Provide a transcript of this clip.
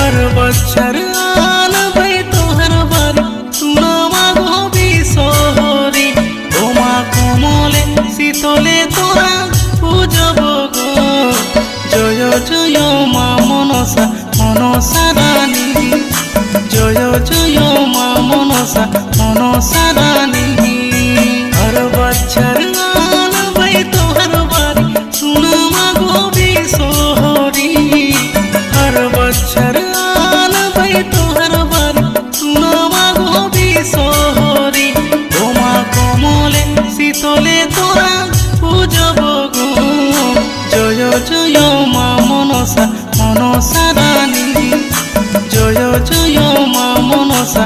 हर बच्चर आनबै तोहर बारी सुनो मागो बिसहरी তোমা কোমলে শীতলে তোরা পূজব গো জয় জয় মা মনসা মনসা রানী জয় জয় মা মনসা মনসা রানী हर बच्चर आनबै तोहर बारी सुनो मागो बिसहरी हर बच्चर आनबै तोहर बारी सुनो मागो बिसहरी তোমা কোমলে শীতলে তোরা পূজব গো জয় জয় মা মনসা মনসা রানী জয় জয় মা মনসা